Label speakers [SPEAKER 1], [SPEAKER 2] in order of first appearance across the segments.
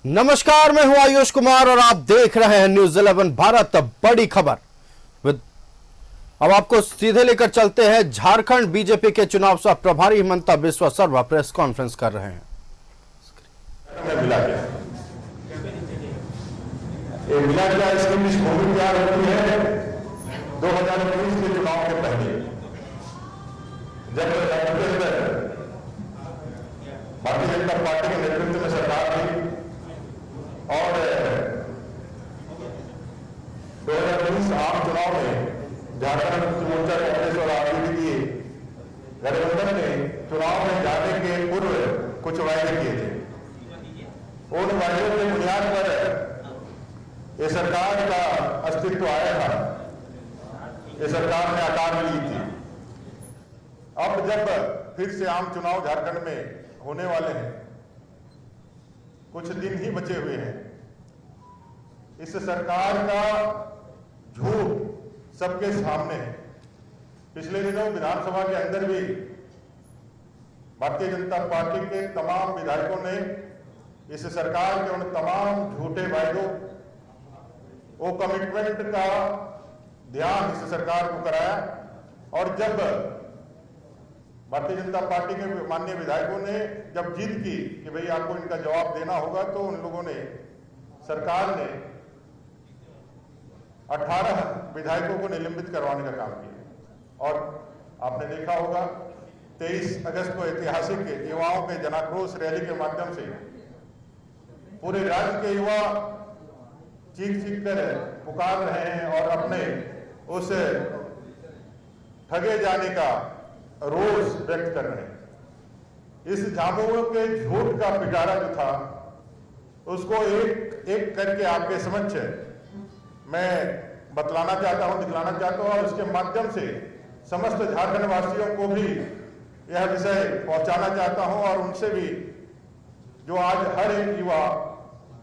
[SPEAKER 1] नमस्कार, मैं हूं आयुष कुमार और आप देख रहे हैं न्यूज 11 भारत। बड़ी खबर अब आपको सीधे लेकर चलते हैं। झारखंड बीजेपी के चुनाव सह प्रभारी हिमंता बिस्वा सर्मा प्रेस कॉन्फ्रेंस कर रहे हैं।
[SPEAKER 2] मिला क्या स्कीम तैयार होती है 2019 के चुनाव के पहले, जब भारतीय जनता पार्टी के नेतृत्व में सरकार थी और 2019 आम चुनाव में झारखंड मुक्ति मोर्चा कांग्रेस और आरजेडी की गठबंधन ने चुनाव में जाने के पूर्व कुछ वायदे किए थे। उन वायदों के बुनियाद पर ये सरकार का अस्तित्व आया था, ये सरकार ने आकार ली थी। अब जब फिर से आम चुनाव झारखंड में होने वाले हैं, कुछ दिन ही बचे हुए हैं, इस सरकार का झूठ सबके सामने है। पिछले दिनों विधानसभा के अंदर भी भारतीय जनता पार्टी के तमाम विधायकों ने इस सरकार के उन तमाम झूठे वायदों, वो कमिटमेंट का ध्यान इस सरकार को कराया। और जब भारतीय जनता पार्टी के माननीय विधायकों ने जब जिद की कि भाई आपको इनका जवाब देना होगा, तो उन लोगों ने, सरकार ने 18 विधायकों को निलंबित करवाने का काम किया। और आपने देखा होगा 23 अगस्त को ऐतिहासिक युवाओं के जनाक्रोश रैली के माध्यम से पूरे राज्य के युवा चीख कर पुकार रहे हैं और अपने उस ठगे जाने का रोष व्यक्त कर रहे हैं। इस झामुमो के झूठ का पिटारा जो था, उसको एक एक करके आपके समक्ष मैं बतलाना चाहता हूं, दिखलाना चाहता हूं और उसके माध्यम से समस्त झारखंड वासियों को भी यह विषय पहुंचाना चाहता हूं। और उनसे भी, जो आज हर एक युवा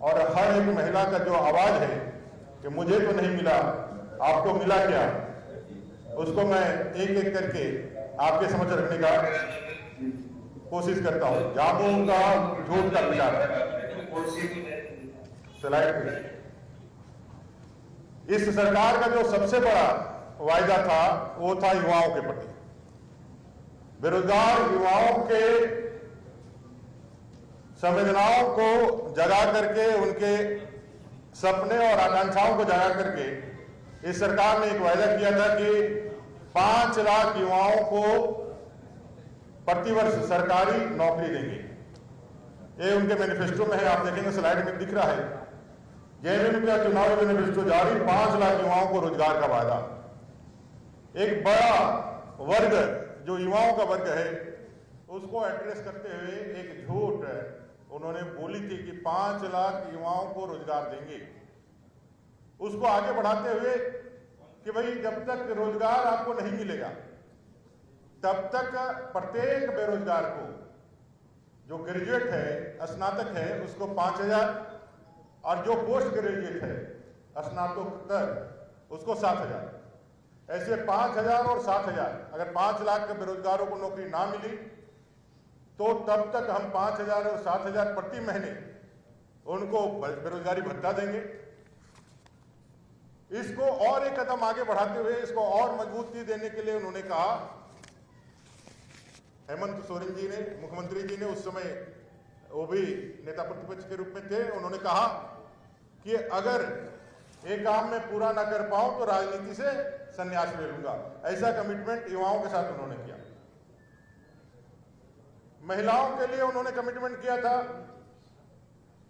[SPEAKER 2] और हर एक महिला का जो आवाज है कि मुझे तो नहीं मिला, आपको मिला क्या, उसको मैं एक एक करके आपके समझ रखने का कोशिश करता हूं। झामुमो का झूठ का पिटारा। इस सरकार का जो सबसे बड़ा वायदा था, वो था युवाओं के प्रति। बेरोजगार युवाओं के संवेदनाओं को जगा करके, उनके सपने और आकांक्षाओं को जगा करके इस सरकार ने एक वायदा किया था कि 5 लाख युवाओं को प्रतिवर्ष सरकारी नौकरी देंगे। ये उनके मैनिफेस्टो में है, आप देखेंगे स्लाइड में दिख रहा है। जेएमएम का चुनावी मैनिफेस्टो जारी, 5 लाख युवाओं को रोजगार का वादा। एक बड़ा वर्ग जो युवाओं का वर्ग है, उसको एड्रेस करते हुए एक झूठ उन्होंने बोली थी कि 5 लाख युवाओं को रोजगार देंगे। उसको आगे बढ़ाते हुए कि भाई जब तक रोजगार आपको नहीं मिलेगा, तब तक प्रत्येक बेरोजगार को, जो ग्रेजुएट है, स्नातक है, उसको 5,000 और जो पोस्ट ग्रेजुएट है, स्नातकोत्तर, उसको 7,000। ऐसे 5,000 और 7,000। अगर 5 लाख के बेरोजगारों को नौकरी ना मिली तो तब तक हम 5,000 और 7,000 प्रति महीने उनको बेरोजगारी भत्ता देंगे। इसको और एक कदम आगे बढ़ाते हुए, इसको और मजबूती देने के लिए उन्होंने कहा, हेमंत सोरेन जी ने, मुख्यमंत्री जी ने, उस समय वो भी नेता प्रतिपक्ष के रूप में थे, उन्होंने कहा कि अगर एक काम में पूरा ना कर पाऊं तो राजनीति से संन्यास ले लूंगा। ऐसा कमिटमेंट युवाओं के साथ उन्होंने किया। महिलाओं के लिए उन्होंने कमिटमेंट किया था,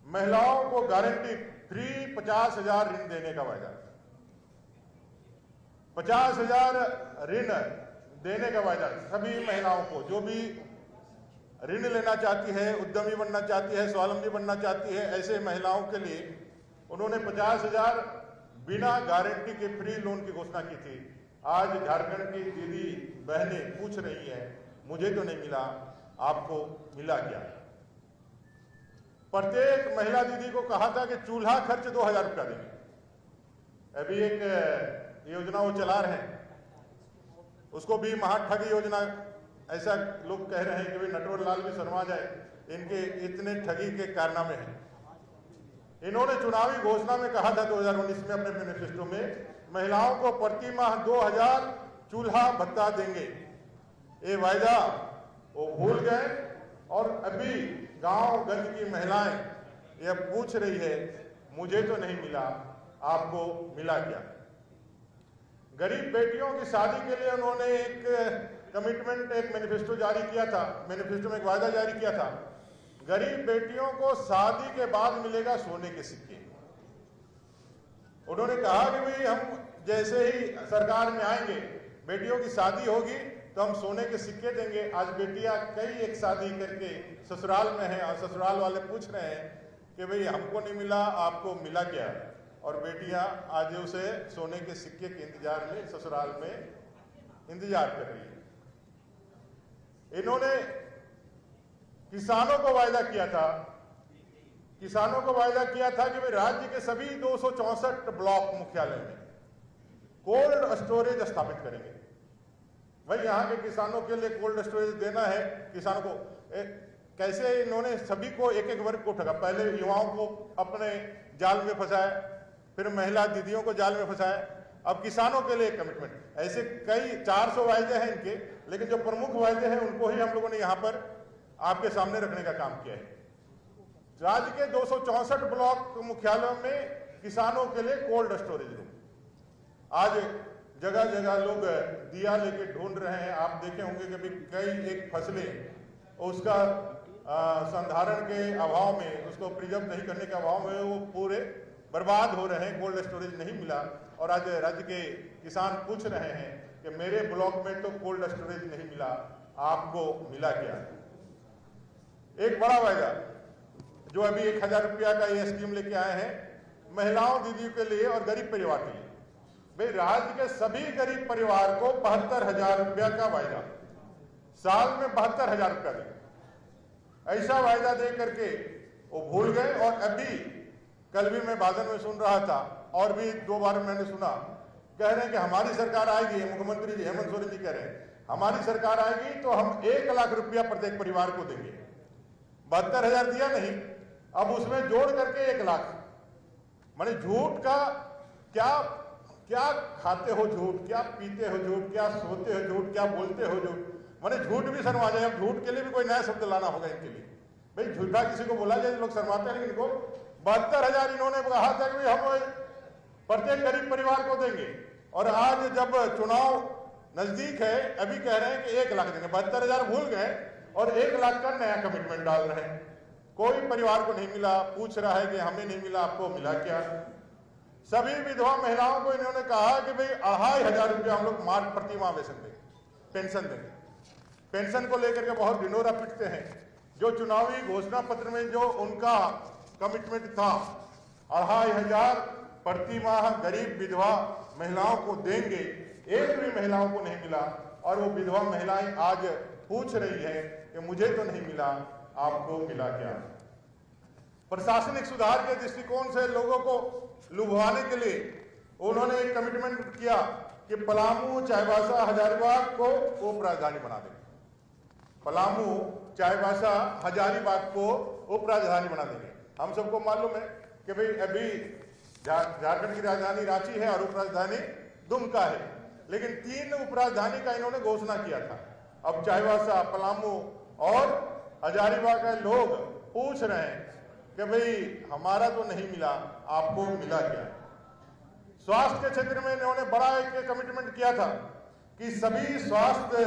[SPEAKER 2] महिलाओं को गारंटी फ्री 50,000 ऋण देने का वायदा। 50,000 ऋण देने का वायदा सभी महिलाओं को, जो भी ऋण लेना चाहती है, उद्यमी बनना चाहती है, स्वावलंबी बनना चाहती है, ऐसे महिलाओं के लिए उन्होंने 50,000 बिना गारंटी के फ्री लोन की घोषणा की थी। आज झारखंड की दीदी बहनें पूछ रही हैं, मुझे तो नहीं मिला, आपको मिला क्या? प्रत्येक महिला दीदी को कहा था कि चूल्हा खर्च 2,000 रुपया देंगे। अभी एक योजना वो चला रहे हैं, उसको भी महाठगी योजना ऐसा लोग कह रहे हैं कि भाई नटवर लाल भी शर्मा जाए, इनके इतने ठगी के कारनामे हैं। इन्होंने चुनावी घोषणा में कहा था 2019 में अपने मैनिफेस्टो में, महिलाओं को प्रति माह 2000 चूल्हा भत्ता देंगे। ये वायदा वो भूल गए और अभी गांव-गंज की महिलाएं ये पूछ रही है, मुझे तो नहीं मिला, आपको मिला क्या? गरीब बेटियों की शादी के लिए उन्होंने एक कमिटमेंट, एक मैनिफेस्टो जारी किया था, मैनिफेस्टो में एक वायदा जारी किया था, गरीब बेटियों को शादी के बाद मिलेगा सोने के सिक्के। उन्होंने कहा कि भाई हम जैसे ही सरकार में आएंगे, बेटियों की शादी होगी तो हम सोने के सिक्के देंगे। आज बेटियां कई एक शादी करके ससुराल में हैं और ससुराल वाले पूछ रहे हैं कि भाई हमको नहीं मिला, आपको मिला क्या? और बेटियां आज उसे सोने के सिक्के के इंतजार में ससुराल में इंतजार कर रही है। इन्होंने किसानों को वायदा किया था, किसानों को वायदा किया था कि भाई राज्य के सभी 264 ब्लॉक मुख्यालय में कोल्ड स्टोरेज स्थापित करेंगे। भाई यहाँ के किसानों के लिए कोल्ड स्टोरेज देना है किसानों को। कैसे इन्होंने सभी को एक एक वर्ग को ठगा, पहले युवाओं को अपने जाल में फंसाया, फिर महिला दीदियों को जाल में फंसाया, अब किसानों के लिए कमिटमेंट। ऐसे कई 400 वायदे हैं इनके, लेकिन जो प्रमुख वायदे हैं उनको ही हम लोगों ने यहाँ पर आपके सामने रखने का काम किया है। राज्य के 264 ब्लॉक मुख्यालयों में किसानों के लिए कोल्ड स्टोरेज रूम। आज जगह जगह लोग दिया लेके ढूंढ रहे हैं। आप देखे होंगे कि भी कई एक फसलें उसका संधारण के अभाव में, उसको प्रिजर्व नहीं करने के अभाव में वो पूरे बर्बाद हो रहे हैं, कोल्ड स्टोरेज नहीं मिला। और आज राज्य के किसान पूछ रहे हैं कि मेरे ब्लॉक में तो कोल्ड स्टोरेज नहीं मिला, आपको मिला क्या? एक बड़ा वायदा जो अभी 1000 रुपया का ये स्कीम लेके आए हैं महिलाओं दीदियों के लिए और गरीब परिवार के लिए। भाई राज्य के सभी गरीब परिवार को 72,000 रुपया का वायदा, साल में 72,000 रुपया देंगे। ऐसा वायदा दे करके वो भूल गए। और अभी कल भी मैं भाषण में सुन रहा था और भी 2 बार मैंने सुना, कह रहे हैं कि हमारी सरकार आएगी, मुख्यमंत्री जी हेमंत सोरेन जी कह रहे हैं हमारी सरकार आएगी तो हम 1 लाख रुपया प्रत्येक परिवार को देंगे। 72,000 दिया नहीं, अब उसमें जोड़ करके 1 लाख। माने झूठ का क्या क्या खाते हो झूठ, क्या पीते हो झूठ, क्या सोते हो झूठ, क्या बोलते हो झूठ। माने झूठ भी शर्मा जाए। अब झूठ के लिए भी कोई नया शब्द लाना होगा इनके लिए। भाई झूठा किसी को बोला जाए लोग शर्माते हैं, लेकिन इनको 72,000 इन्होंने कहा था कि हम प्रत्येक गरीब परिवार को देंगे। और आज जब चुनाव नजदीक है अभी कह रहे हैं कि 1 लाख देंगे। 72,000 भूल गए और 1 लाख का नया कमिटमेंट डाल रहे हैं। कोई परिवार को नहीं मिला, पूछ रहा है कि हमें नहीं मिला, आपको मिला क्या? सभी विधवा महिलाओं को इन्होंने कहा कि भाई 2,500 रुपया हम लोग मार्च प्रति माह वेतन देंगे, पेंशन देंगे। पेंशन को लेकर के बहुत ढिंढोरा पीटते हैं। जो चुनावी घोषणा पत्र में जो उनका कमिटमेंट था 2,500 प्रति माह गरीब विधवा महिलाओं को देंगे, एक भी महिलाओं को नहीं मिला। और वो विधवा महिलाएं आज पूछ रही है कि मुझे तो नहीं मिला, आपको मिला क्या? प्रशासनिक सुधार के दृष्टिकोण से लोगों को लुभाने के लिए उन्होंने एक कमिटमेंट किया कि पलामू, चाईबासा, हजारीबाग को उप राजधानी बना देंगे। पलामू, चाईबासा, हजारीबाग को उप राजधानी बना देंगे। हम सबको मालूम है कि भाई अभी झारखंड की राजधानी रांची है और उप राजधानी दुमका है, लेकिन 3 उप राजधानी का इन्होंने घोषणा किया था। अब चाईबासा, पलामू और हजारीबाग के लोग पूछ रहे हैं कि भाई हमारा तो नहीं मिला, आपको मिला क्या? स्वास्थ्य के क्षेत्र में इन्होंने बड़ा एक कमिटमेंट किया था कि सभी स्वास्थ्य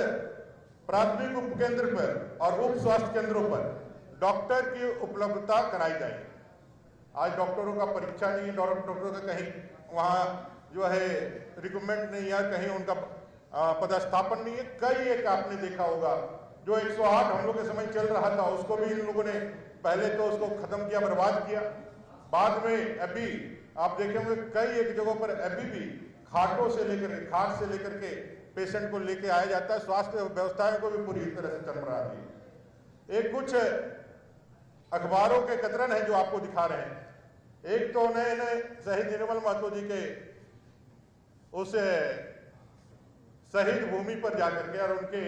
[SPEAKER 2] प्राथमिक उप केंद्र पर और उप स्वास्थ्य केंद्रों पर डॉक्टर की उपलब्धता कराई जाए। आज डॉक्टरों का परीक्षा नहीं है, डॉक्टरों का कहीं वहाँ जो है रिक्रूटमेंट नहीं है, कहीं उनका पदस्थापन नहीं है। कई एक आपने देखा होगा जो 108 हम लोग के समय चल रहा था, उसको भी इन लोगों ने पहले तो उसको खत्म किया, बर्बाद किया। बाद में अभी आप देखेंगे कई एक जगहों पर अभी भी खाट से लेकर के पेशेंट को लेके आया जाता है। स्वास्थ्य व्यवस्थाएं को भी पूरी तरह से चरमरा रही है। एक कुछ अखबारों के कतरन है जो आपको दिखा रहे हैं। एक तो उन्होंने शहीद निर्मल महतो जी के उस शहीद भूमि पर जाकर के और उनके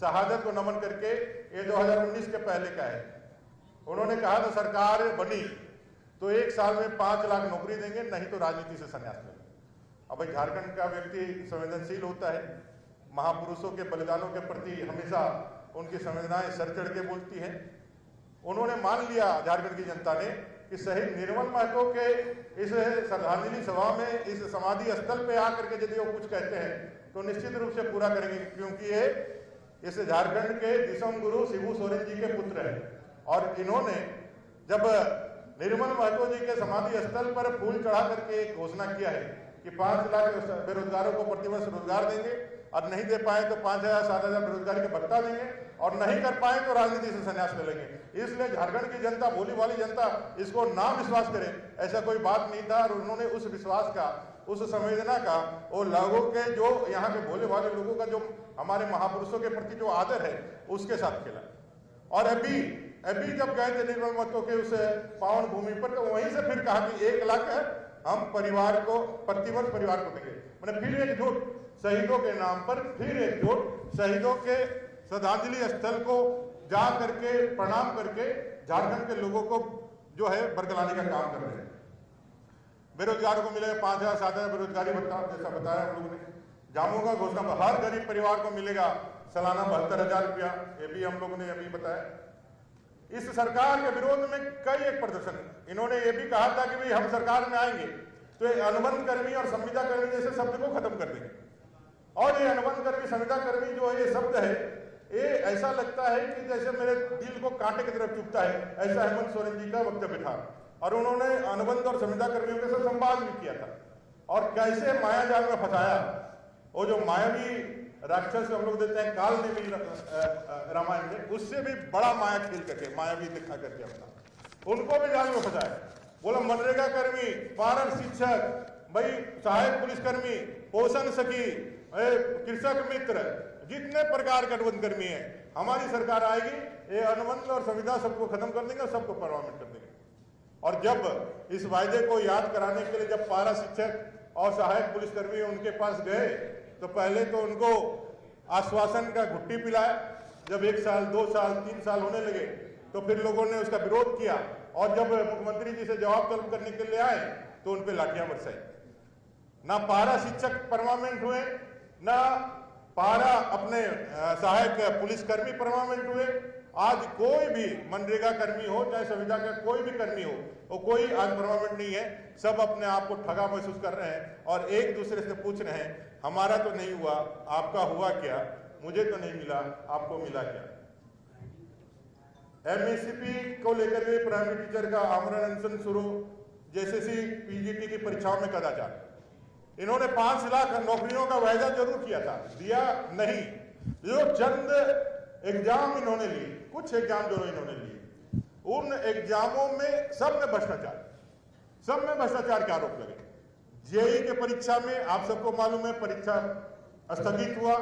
[SPEAKER 2] शहादत को नमन करके, ये 2019 के पहले का है, उन्होंने कहा था सरकार बनी तो 1 साल में 5 लाख नौकरी देंगे, नहीं तो राजनीति से संन्यास लेंगे। अब भाई झारखंड का व्यक्ति संवेदनशील होता है, महापुरुषों के बलिदानों के प्रति हमेशा उनकी संवेदनाएं सर चढ़ के बोलती हैं। उन्होंने मान लिया झारखंड की जनता ने कि शहीद निर्मल महतो के इस श्रद्धांजलि सभा में, इस समाधि स्थल पे आकर के यदि वो कुछ कहते हैं तो निश्चित रूप से पूरा करेंगे, क्योंकि ये इस झारखंड के दिसम गुरु शिबू सोरेन जी के पुत्र हैं। और इन्होंने जब निर्मल महतो जी के समाधि स्थल पर फूल चढ़ा करके एक घोषणा किया है कि 5 लाख बेरोजगारों को प्रतिवर्ष रोजगार देंगे, और नहीं दे पाए तो 5,000 7,000 बेरोजगारी के भत्ता देंगे, और नहीं कर पाए तो राजनीति से संन्यास ले लेंगे। इसलिए झारखंड की जनता, भोली वाली जनता इसको ना विश्वास करे, ऐसा कोई बात नहीं था। और उन्होंने उस विश्वास का, उस संवेदना का, वो लोगों के जो यहाँ के भोले वाले लोगों का जो हमारे महापुरुषों के प्रति जो आदर है उसके साथ खेला। और अभी जब गए थे निर्मल महतो के उस पावन भूमि पर, तो वहीं से फिर कहा कि 1 लाख हम परिवार को प्रतिवर्ष परिवार को देंगे। मैंने फिर एकजुट शहीदों के नाम पर, फिर एकजुट शहीदों के श्रद्धांजलि स्थल को जा करके प्रणाम करके झारखंड के लोगों को जो है बरगलाने का काम कर रहे हैं। बेरोजगारों को मिलेगा 5,000 7,000 बेरोजगारी भत्ता, जैसा बताया हम लोगों ने। जामों का घोषणा, हर गरीब परिवार को मिलेगा सालाना 72,000 रुपया, ये भी हम लोगों ने अभी बताया। इस सरकार के विरोध में कई एक प्रदर्शन, इन्होंने ये भी कहा था कि भाई हम सरकार में आएंगे तो ये अनुबंध कर्मी और संविदा कर्मी जैसे शब्द को खत्म कर देंगे। और ये अनुबंध कर्मी, संविदा कर्मी जो ये शब्द है, ये ऐसा लगता है कि जैसे मेरे दिल को कांटे की तरफ चुभता है, ऐसा हेमंत सोरेन जी का वक्तव्य था। और उन्होंने अनुबंध और संविदा कर्मियों के साथ संवाद भी किया था, और कैसे मायाजाल में फंसाया। वो जो मायावी राक्षस हम लोग देते हैं काल ने भी रामायण में, उससे भी बड़ा माया खेल करके, मायावी दिखा करके अपना उनको भी जाल में फंसाया। बोला मनरेगा कर्मी, पारक शिक्षक, भाई सहायक पुलिसकर्मी, पोषण सखी, कृषक मित्र, जितने प्रकार के अनुबंध कर्मी है, हमारी सरकार आएगी, ये अनुबंध और संविदा सबको खत्म कर देंगे, सबको परमानेंट कर देंगे। और जब इस वायदे को याद कराने के लिए जब पारा शिक्षक और सहायक पुलिसकर्मी उनके पास गए, तो पहले तो उनको आश्वासन का घुट्टी पिलाया। जब 1 साल 2 साल 3 साल होने लगे तो फिर लोगों ने उसका विरोध किया, और जब मुख्यमंत्री जी से जवाब तलब करने के लिए आए तो उन पे लाठियां बरसाई। ना पारा शिक्षक परमानेंट हुए, ना पारा अपने सहायक पुलिसकर्मी परमानेंट हुए। आज कोई भी मनरेगा कर्मी हो, चाहे संविदा का कोई भी कर्मी हो, वो कोई आज परमानेंट नहीं है। सब अपने आप को ठगा महसूस कर रहे हैं और एक दूसरे से पूछ रहे हैं, हमारा तो नहीं हुआ, आपका हुआ क्या? मुझे तो नहीं मिला, आपको मिला क्या? एमएससीपी को लेकर के प्राइमरी टीचर का आमरण अनशन शुरू, जेएसएससी पीजीटी की परीक्षाओं में कदाचार। इन्होंने 5 लाख नौकरियों का वायदा जरूर किया था, दिया नहीं। जो चंद एग्जाम इन्होंने लिए, कुछ एग्जाम जो इन्होंने लिए, उन एग्जामों में सब में भ्रष्टाचार के आरोप लगे। जेईई के परीक्षा में आप सबको मालूम है, परीक्षा स्थगित हुआ,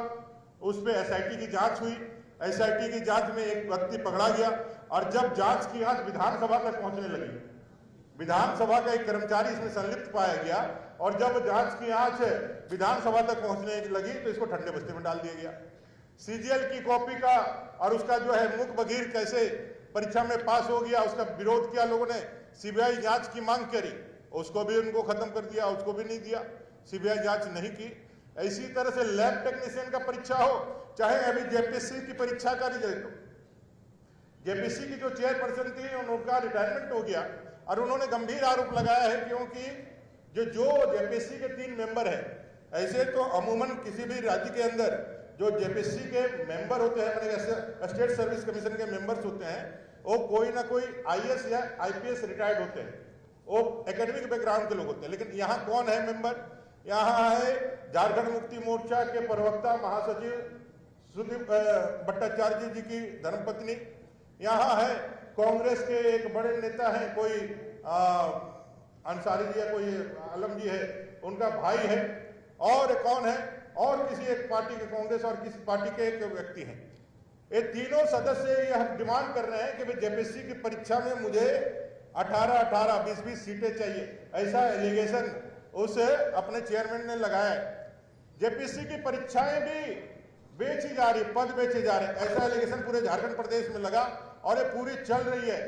[SPEAKER 2] उस पर एसआईटी की जांच हुई। एसआईटी की जांच में एक व्यक्ति पकड़ा गया, और जब जांच की आंच विधानसभा तक पहुंचने लगी, विधानसभा का एक कर्मचारी इसमें संलिप्त पाया गया, और जब जांच की आंच विधानसभा तक पहुंचने लगी तो इसको ठंडे बस्ते में डाल दिया गया। सीजीएल की कॉपी का और उसका जो है मुख बगीर कैसे परीक्षा में पास हो गया, उसका विरोध किया लोगों ने, सीबीआई जांच की मांग करी, उसको भी उनको खत्म कर दिया, उसको भी नहीं दिया, सीबीआई जांच नहीं की। इसी तरह से लैब टेक्नीशियन का परीक्षा हो, चाहे अभी जेपीएससी की परीक्षा का रिजल्ट हो, जेपीएससी की जो चेयरपर्सन थी उनका रिटायरमेंट हो गया, और उन्होंने गंभीर आरोप लगाया है क्योंकि जो जेपीएससी के 3 मेंबर हैं, ऐसे तो अमूमन किसी भी राज्य के अंदर जो जेपीएससी के मेंबर होते हैं, मैंने स्टेट सर्विस कमीशन के मेंबर्स होते हैं, वो कोई ना कोई आईएएस या आईपीएस रिटायर्ड होते हैं, वो एकेडमिक बैकग्राउंड के लोग होते हैं। लेकिन यहाँ कौन है मेंबर? यहाँ है झारखंड मुक्ति मोर्चा के प्रवक्ता महासचिव सुदीप भट्टाचार्य जी की धर्मपत्नी, यहाँ है कांग्रेस के एक बड़े नेता हैं, कोई अंसारी जी है, कोई आलम जी है, उनका भाई है, और कौन है, और किसी एक पार्टी के, कांग्रेस और किसी पार्टी के एक व्यक्ति हैं। ये तीनों सदस्य यह डिमांड कर रहे हैं कि भाई जेपीएससी की परीक्षा में मुझे 18-18, 20-20 सीटें चाहिए, ऐसा एलिगेशन उस अपने चेयरमैन ने लगाया है। जेपीएससी की परीक्षाएं भी बेची जा रही, पद बेचे जा रहे, ऐसा एलिगेशन पूरे झारखंड प्रदेश में लगा, और ये पूरी चल रही है,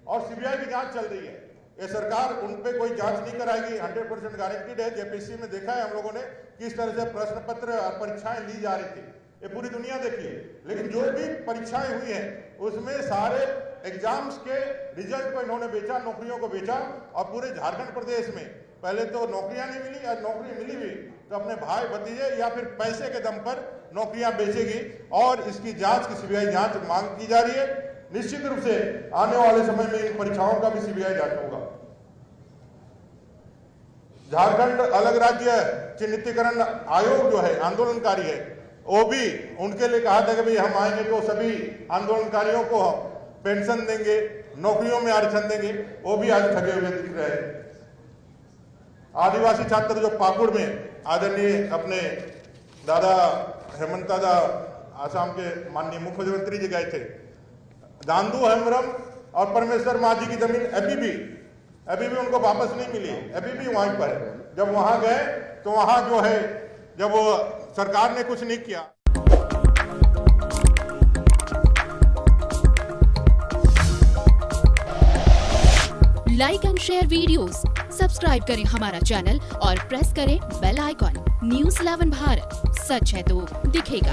[SPEAKER 2] और सीबीआई की जांच चल रही है। ये सरकार उन पे कोई जांच नहीं कराएगी, 100% गारंटीड है। जेपीसी में देखा है हम लोगों ने किस तरह से प्रश्न पत्र और परीक्षाएं ली जा रही थी, ये पूरी दुनिया देखी है। लेकिन जो भी परीक्षाएं हुई हैं उसमें सारे एग्जाम्स के रिजल्ट को इन्होंने बेचा, नौकरियों को बेचा। और पूरे झारखंड प्रदेश में पहले तो नौकरियां नहीं मिली, और नौकरी मिली भी तो अपने भाई भतीजे या फिर पैसे के दम पर नौकरियां बेचेगी। और इसकी जांच की सीबीआई जांच मांग की जा रही है। निश्चित रूप से आने वाले समय में इन परीक्षाओं का भी सीबीआई जांच होगा। झारखंड अलग राज्य चिन्हितीकरण आयोग जो है आंदोलनकारी है, वो भी उनके लिए कहा था कि भाई हम आएंगे तो सभी आंदोलनकारियों को पेंशन देंगे, नौकरियों में आरक्षण देंगे, वो भी आज ठगे हुए दिख रहे हैं। आदिवासी छात्र जो पाकुड़ में आदरणीय अपने दादा हेमंत दादा आसाम के माननीय मुख्यमंत्री जी गए थे, दांदू हेम्ब्रम और परमेश्वर माझी की जमीन अभी भी उनको वापस नहीं मिली, अभी भी वहीं पर है। जब वहां गए तो वहां जो है जब वो सरकार ने कुछ नहीं किया।
[SPEAKER 3] Like and share videos, subscribe करें हमारा चैनल और प्रेस करें बेल आइकॉन। न्यूज़ 11 भारत, सच है तो दिखेगा।